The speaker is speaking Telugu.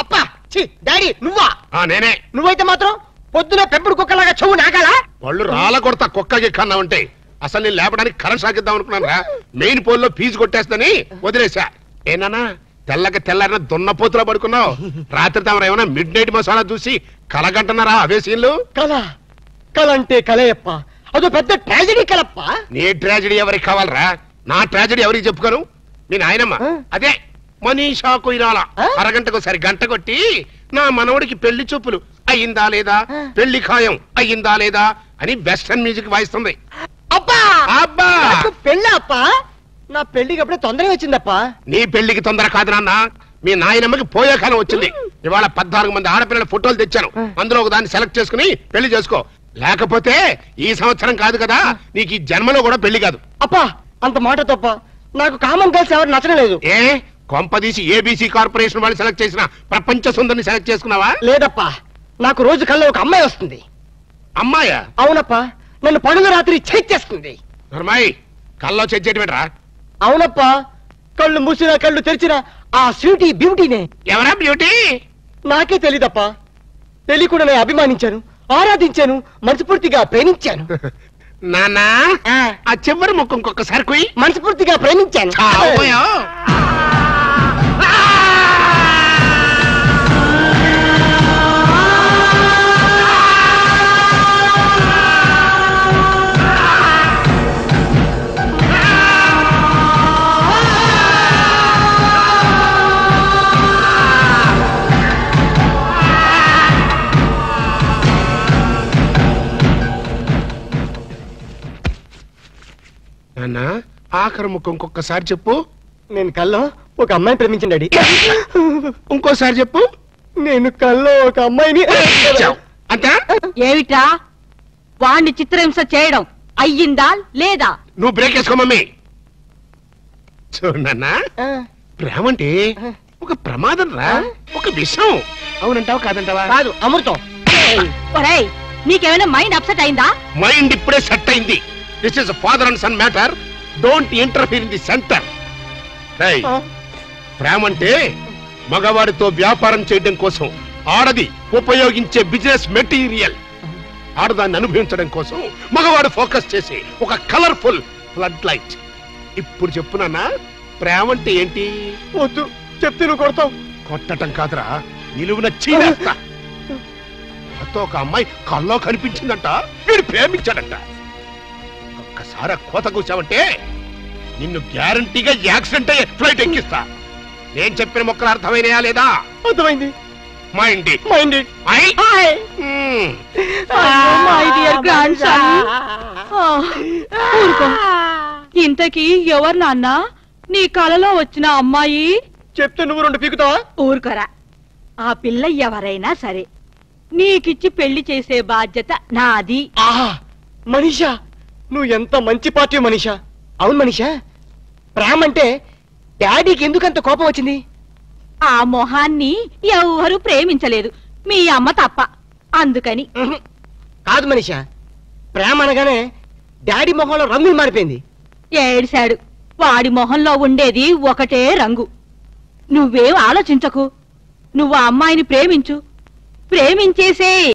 అప్పా డాడీ నువ్వా? నేనే. నువ్వైతే మాత్రం పొద్దున పెంపుడు కుక్కలాగా చెవు నాకాలా? వాళ్ళు రాళ్ళ కొడతా కుక్కకి కన్నా ఉంటే అసలు నేను లేపడానికి కరెంట్ సాగిద్దాం అనుకున్నాను రా. మెయిన్ పోల్ లో ఫీజు కొట్టేస్తని వదిలేసా. ఏనా తెల్లకి తెల్లారిన దున్నపోతులా పడుకున్నావు. రాత్రి తమరు ఏమైనా మిడ్ నైట్ మసాలా చూసి కలగంటున్నారా అవే సీన్లు? కళ కళ అంటే కలయప్ప, అదో పెద్ద ట్రాజడీ కలప్ప. నీ ట్రాజడీ ఎవరికి కావాలరా? నా ట్రాజడీ ఎవరికి చెప్పుకోను? మీ నాయనమ్మ అదే మనీషా కొయిరాల అరగంటకు సరి గంట కొట్టి నా మనవడికి పెళ్లి చూపులు అయ్యిందా లేదా, పెళ్లి ఖాయం అయ్యిందా లేదా అని వెస్టర్న్ మ్యూజిక్ వాయిస్తుంది. అబ్బా అబ్బా పెళ్ళి అప్ప, నా పెళ్లికి అప్పుడే తొందరగా వచ్చిందప్ప. నీ పెళ్లికి తొందర కాదు నాన్న, మీ నాయనమ్మకి పోయే కాలం వచ్చింది. ఇవాళ 14 మంది ఆడపిల్లల ఫోటోలు తెచ్చాను, అందులో ఒక దాన్ని సెలెక్ట్ చేసుకుని పెళ్లి చేసుకో. లేకపోతే ఈ సంవత్సరం కాదు కదా, నీకు ఈ జన్మలో కూడా పెళ్లి కాదు. అప్పా అంత మాట తప్ప, నాకు కామన్ గర్ల్స్ ఎవరు నచ్చడం లేదు. ఏ కొంపదీసి ఏబీసీ కార్పొరేషన్ వాళ్ళు సెలెక్ట్ చేసిన ప్రపంచ సుందరిని సెలెక్ట్ చేసుకున్నావా? లేదప్పా, నాకు రోజు కల్లో ఒక అమ్మాయి వస్తుంది. అమ్మాయా? అవునప్పా, నన్ను పనుల రాత్రి చేస్తుంది. నర్మాయి కల్లో చెచ్చేటివేట్రా? అవునప్పా, కళ్ళు మూసినా కళ్ళు తెరిచిన ఆ స్వీటీ బ్యూటీనే. ఎవరా బ్యూటీ? నాకే తెలీదప్పా. తెలియకుండా నేను అభిమానించాను, ఆరాధించాను, మనస్ఫూర్తిగా ప్రేమించాను. నానా ఆ చివరి ముక్కు ఇంకొకసారి కుయి. మనస్ఫూర్తిగా ప్రేమించాను. నాన్న ఆఖరి ముక్కు ఇంకొకసారి చెప్పు. నేను కల్లో ఒక అమ్మాయిని ప్రేమించండి డాడీ. ఇంకోసారి చెప్పు. నేను కల్లో ఒక అమ్మాయిని. అంతా ఏమిటా వాణ్ణి చిత్రహింస చేయడం అయ్యిందా లేదా? నువ్వు బ్రేక్ వేసుకో మమ్మీ. చూడన్నా, ప్రేమ అంటే ఒక ప్రమాదం రా, ఒక విషయం. అవునంటావా కాదంటావా? కాదు, అమృతం. ఒరేయ్, నీకేమైనా మైండ్ అప్సెట్ అయిందా? మైండ్ ఇప్పుడే సెట్ అయింది. This is father and son matter, don't interfere in the center. ప్రేమ అంటే మగవాడితో వ్యాపారం చేయడం కోసం ఆడది ఉపయోగించే బిజినెస్ మెటీరియల్. ఆడదాన్ని అనుభవించడం కోసం మగవాడు ఫోకస్ చేసి ఒక కలర్ఫుల్ ఫ్లడ్ లైట్. ఇప్పుడు చెప్పునన్నా, ప్రేమ అంటే ఏంటి? వద్దు చెప్తే నువ్వు కొడతావు. కొట్టటం కాదురా, నిలువున చీనేస్తా. నాతో ఒక అమ్మాయి కల్లో కనిపించిందంట, వీడు ప్రేమించాడంట. ఒక్కసారి కోత కూర్చావంటే నిన్ను గ్యారంటీగా యాక్సిడెంట్ అయ్యే ఫ్లైట్ ఎక్కిస్తా. నేను చెప్పిన మొక్కలు అర్థమైనయా లేదా? అర్థమైంది. మైండ్ ఇంతకీ ఎవరు నాన్న నీ కలలో వచ్చిన అమ్మాయి? చెప్తే నువ్వు 2 పీకుతావా? ఊరుకోరా. ఆ పిల్ల ఎవరైనా సరే నీకిచ్చి పెళ్లి చేసే బాధ్యత నాది. మనీషా, నువ్వు ఎంత మంచి పార్టీ మనీషా. అవును మనీషా, ప్రేమ అంటే డాడీకి ఎందుకంత కోపం వచ్చింది? ఆ మొహాన్ని ఎవరు ప్రేమించలేదు, మీ అమ్మ తప్ప. అందుకని. కాదు మనీషా, ప్రేమ అనగానే డాడీ మొహంలో రంగులు మారిపోయింది. ఏడిశాడు. వాడి మొహంలో ఉండేది ఒకటే రంగు. నువ్వేం ఆలోచించకు. నువ్వు ఆ అమ్మాయిని ప్రేమించు, ప్రేమించేసే.